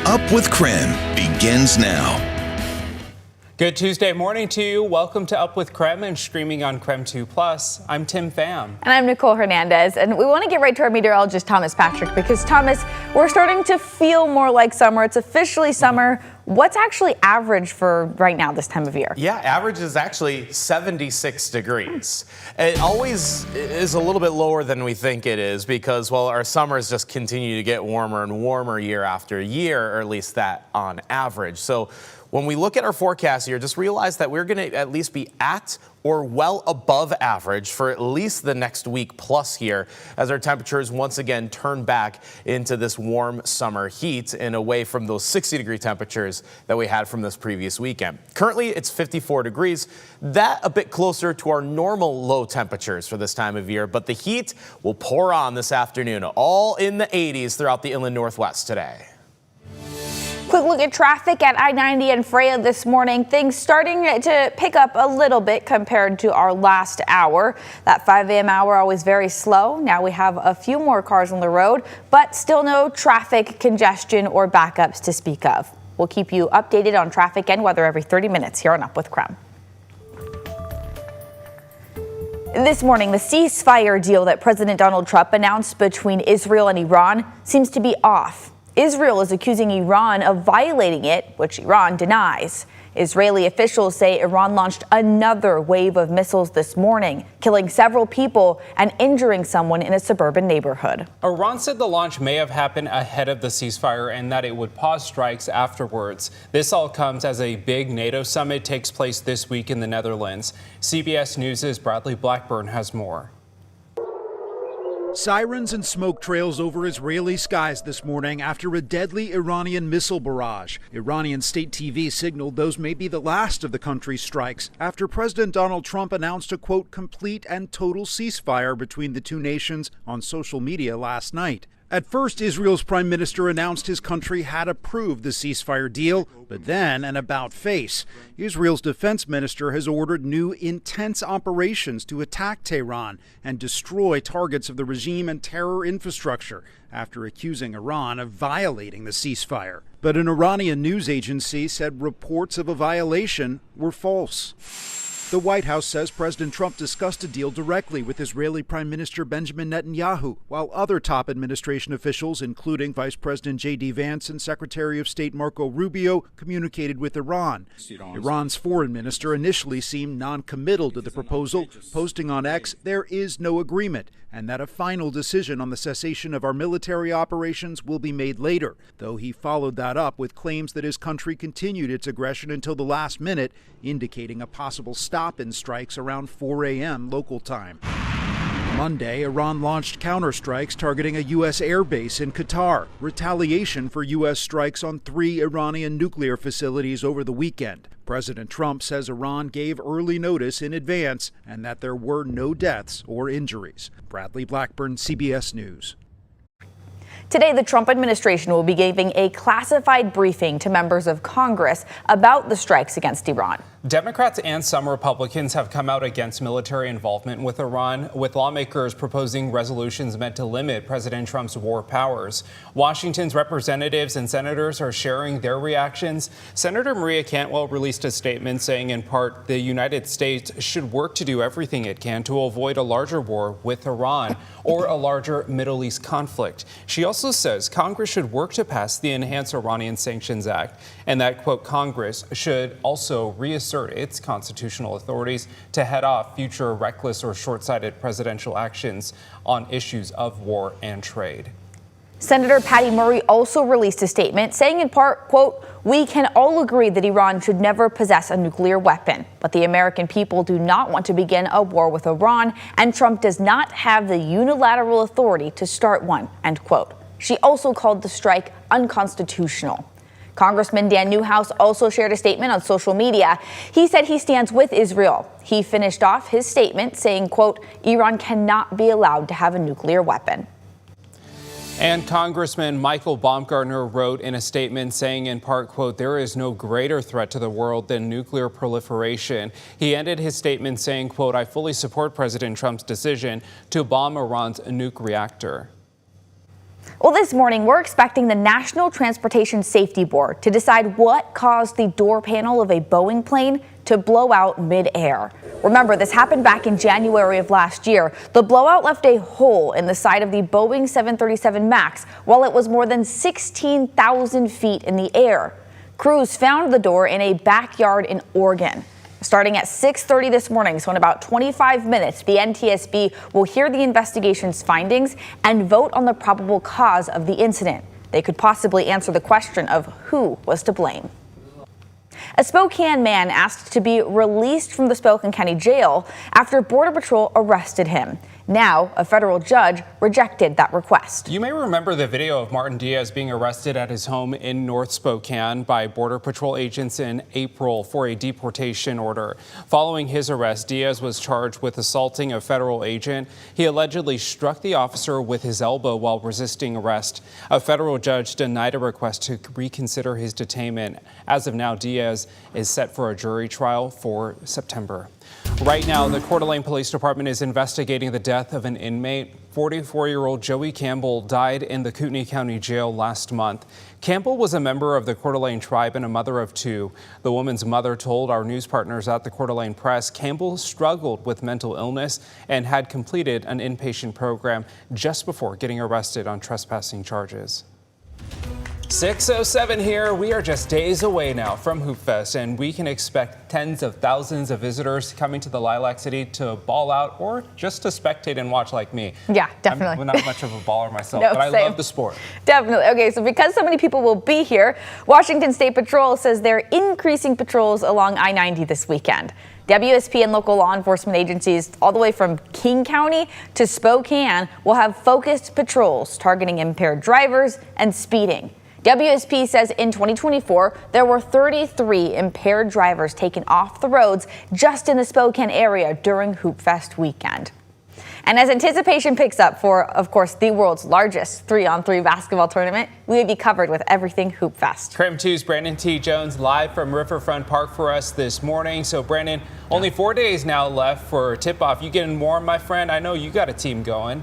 Up with KREM begins now. Good Tuesday morning to you. Welcome to Up with KREM and streaming on KREM 2 Plus. I'm Tim Pham. And I'm Nicole Hernandez. And we want to get right to our meteorologist, Thomas Patrick, because Thomas, we're starting to feel more like summer. It's officially summer. What's actually average for right now this time of year? Yeah, average is actually 76 degrees. It always is a little bit lower than we think it is because, well, our summers just continue to get warmer and warmer year after year, or at least that on average. So when we look at our forecast here, just realize that we're going to at least be at or well above average for at least the next week plus here as our temperatures once again turn back into this warm summer heat and away from those 60-degree temperatures that we had from this previous weekend. Currently, it's 54 degrees. That a bit closer to our normal low temperatures for this time of year, but the heat will pour on this afternoon, all in the 80s throughout the inland northwest today. Quick look at traffic at I-90 and Freya this morning. Things starting to pick up a little bit compared to our last hour. That 5 a.m. hour always very slow. Now we have a few more cars on the road, but still no traffic congestion or backups to speak of. We'll keep you updated on traffic and weather every 30 minutes here on Up with KREM. This morning, the ceasefire deal that President Donald Trump announced between Israel and Iran seems to be off. Israel is accusing Iran of violating it, which Iran denies. Israeli officials say Iran launched another wave of missiles this morning, killing several people and injuring someone in a suburban neighborhood. Iran said the launch may have happened ahead of the ceasefire and that it would pause strikes afterwards. This all comes as a big NATO summit takes place this week in the Netherlands. CBS News' Bradley Blackburn has more. Sirens and smoke trails over Israeli skies this morning after a deadly Iranian missile barrage. Iranian state TV signaled those may be the last of the country's strikes after President Donald Trump announced a, quote, complete and total ceasefire between the two nations on social media last night. At first, Israel's prime minister announced his country had approved the ceasefire deal, but then an about-face. Israel's defense minister has ordered new intense operations to attack Tehran and destroy targets of the regime and terror infrastructure after accusing Iran of violating the ceasefire. But an Iranian news agency said reports of a violation were false. The White House says President Trump discussed a deal directly with Israeli Prime Minister Benjamin Netanyahu, while other top administration officials, including Vice President J.D. Vance and Secretary of State Marco Rubio, communicated with Iran. Iran's foreign minister initially seemed non-committal to the proposal, posting on X, "There is no agreement," and that a final decision on the cessation of our military operations will be made later, though he followed that up with claims that his country continued its aggression until the last minute, indicating a possible stop in strikes around 4 a.m. local time. Monday, Iran launched counterstrikes targeting a U.S. airbase in Qatar, retaliation for U.S. strikes on 3 Iranian nuclear facilities over the weekend. President Trump says Iran gave early notice in advance and that there were no deaths or injuries. Bradley Blackburn, CBS News. Today, the Trump administration will be giving a classified briefing to members of Congress about the strikes against Iran. Democrats and some Republicans have come out against military involvement with Iran, with lawmakers proposing resolutions meant to limit President Trump's war powers. Washington's representatives and senators are sharing their reactions. Senator Maria Cantwell released a statement saying, in part, the United States should work to do everything it can to avoid a larger war with Iran or a larger Middle East conflict. She also says Congress should work to pass the Enhanced Iranian Sanctions Act and that, quote, Congress should also reassert its constitutional authorities to head off future reckless or short-sighted presidential actions on issues of war and trade. Senator Patty Murray also released a statement saying in part, quote, we can all agree that Iran should never possess a nuclear weapon, but the American people do not want to begin a war with Iran, and Trump does not have the unilateral authority to start one, end quote. She also called the strike unconstitutional. Congressman Dan Newhouse also shared a statement on social media. He said he stands with Israel. He finished off his statement saying, quote, Iran cannot be allowed to have a nuclear weapon. And Congressman Michael Baumgartner wrote in a statement saying in part, quote, there is no greater threat to the world than nuclear proliferation. He ended his statement saying, quote, I fully support President Trump's decision to bomb Iran's nuke reactor. Well, this morning, we're expecting the National Transportation Safety Board to decide what caused the door panel of a Boeing plane to blow out mid-air. Remember, this happened back in January of last year. The blowout left a hole in the side of the Boeing 737 MAX while it was more than 16,000 feet in the air. Crews found the door in a backyard in Oregon. Starting at 6:30 this morning, so in about 25 minutes, the NTSB will hear the investigation's findings and vote on the probable cause of the incident. They could possibly answer the question of who was to blame. A Spokane man asked to be released from the Spokane County Jail after Border Patrol arrested him. Now, a federal judge rejected that request. You may remember the video of Martin Diaz being arrested at his home in North Spokane by Border Patrol agents in April for a deportation order. Following his arrest, Diaz was charged with assaulting a federal agent. He allegedly struck the officer with his elbow while resisting arrest. A federal judge denied a request to reconsider his detainment. As of now, Diaz is set for a jury trial for September. Right now, the Cordelane Police Department is investigating the death of an inmate. 44-year-old Joey Campbell died in the Kootenai County Jail last month. Campbell was a member of the Cordelane tribe and a mother of two. The woman's mother told our news partners at the Cordelane Press Campbell struggled with mental illness and had completed an inpatient program just before getting arrested on trespassing charges. 6:07 here. We are just days away now from Hoopfest, and we can expect tens of thousands of visitors coming to the Lilac City to ball out or just to spectate and watch like me. Yeah, definitely. I'm not much of a baller myself, No, but I same. love the sport. Definitely. Okay, so because so many people will be here, Washington State Patrol says they're increasing patrols along I-90 this weekend. WSP and local law enforcement agencies all the way from King County to Spokane will have focused patrols targeting impaired drivers and speeding. WSP says in 2024, there were 33 impaired drivers taken off the roads just in the Spokane area during Hoopfest weekend. And as anticipation picks up for, of course, the world's largest 3-on-3 basketball tournament, we will be covered with everything Hoopfest. KREM 2's Brandon T. Jones live from Riverfront Park for us this morning. So, Brandon, only 4 days now left for tip-off. You getting warm, my friend? I know you got a team going.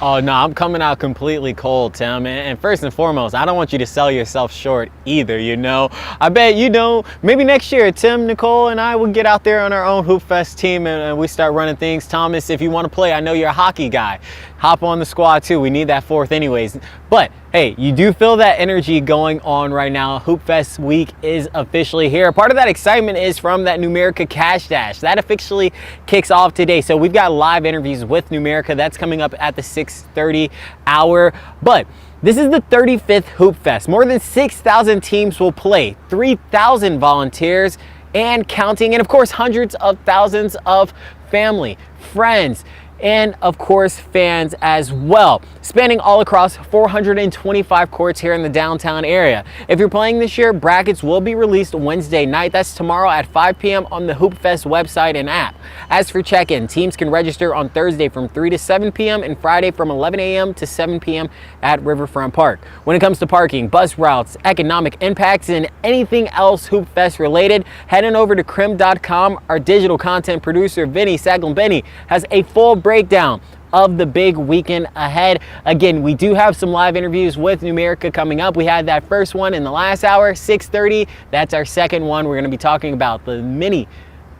Oh, no, I'm coming out completely cold, Tim. And first and foremost, I don't want you to sell yourself short either, you know. I bet, you know, maybe next year, Tim, Nicole, and I will get out there on our own Hoopfest team and we start running things. Thomas, if you want to play, I know you're a hockey guy. Hop on the squad, too. We need that fourth anyways. But, hey, you do feel that energy going on right now. Hoopfest week is officially here. Part of that excitement is from that Numerica Cash Dash. That officially kicks off today. So we've got live interviews with Numerica. That's coming up at the 6:30 hour. But this is the 35th Hoopfest. More than 6,000 teams will play, 3,000 volunteers and counting, and of course hundreds of thousands of family, friends, and of course fans as well, spanning all across 425 courts here in the downtown area. If you're playing this year, brackets will be released Wednesday night. That's tomorrow at 5 p.m. on the Hoopfest website and app. As for check-in, teams can register on Thursday from 3 to 7 p.m. and Friday from 11 a.m. to 7 p.m. at Riverfront Park. When it comes to parking, bus routes, economic impacts, and anything else Hoopfest related, head on over to KREM.com. Our digital content producer, Vinny Saglambeni, has a full breakdown of the big weekend ahead. Again, we do have some live interviews with Numerica coming up. We had that first one in the last hour, 6:30. That's our second one. We're going to be talking about the mini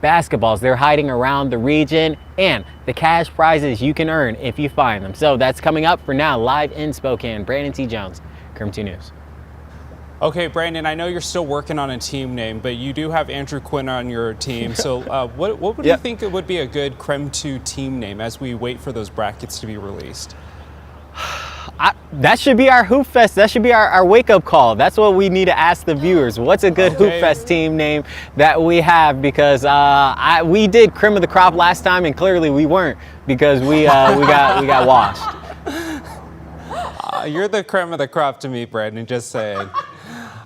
basketballs they're hiding around the region and the cash prizes you can earn if you find them. So that's coming up. For now, live in Spokane, Brandon T. Jones, KREM 2 News. Okay, Brandon, I know you're still working on a team name, but you do have Andrew Quinn on your team. So what would you think it would be a good KREM 2 team name as we wait for those brackets to be released? That should be our Hoopfest. That should be our wake-up call. That's what we need to ask the viewers. What's a good Hoopfest team name that we have? Because we did Cream of the Crop last time, and clearly we weren't because we got washed. You're the creme of the crop to me, Brandon, just saying.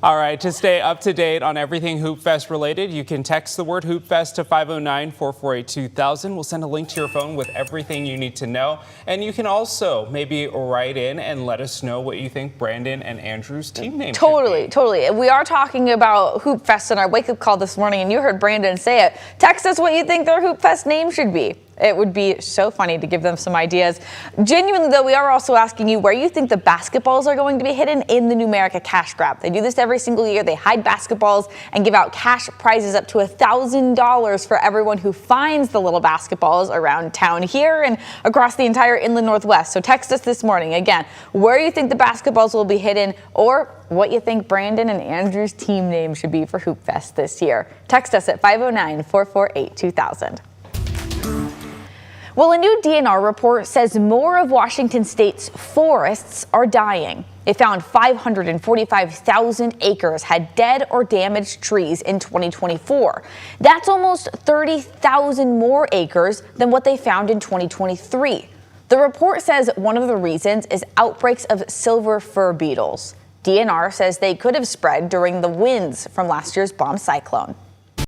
All right, to stay up to date on everything Hoopfest related, you can text the word Hoopfest to 509-448-2000. We'll send a link to your phone with everything you need to know. And you can also maybe write in and let us know what you think Brandon and Andrew's team name should be. Totally. We are talking about Hoopfest in our wake-up call this morning, and you heard Brandon say it. Text us what you think their Hoopfest name should be. It would be so funny to give them some ideas. Genuinely, though, we are also asking you where you think the basketballs are going to be hidden in the Numerica cash grab. They do this every single year. They hide basketballs and give out cash prizes up to $1,000 for everyone who finds the little basketballs around town here and across the entire inland Northwest. So text us this morning, again, where you think the basketballs will be hidden or what you think Brandon and Andrew's team name should be for Hoopfest this year. Text us at 509-448-2000. Well, a new DNR report says more of Washington state's forests are dying. It found 545,000 acres had dead or damaged trees in 2024. That's almost 30,000 more acres than what they found in 2023. The report says one of the reasons is outbreaks of silver fir beetles. DNR says they could have spread during the winds from last year's bomb cyclone.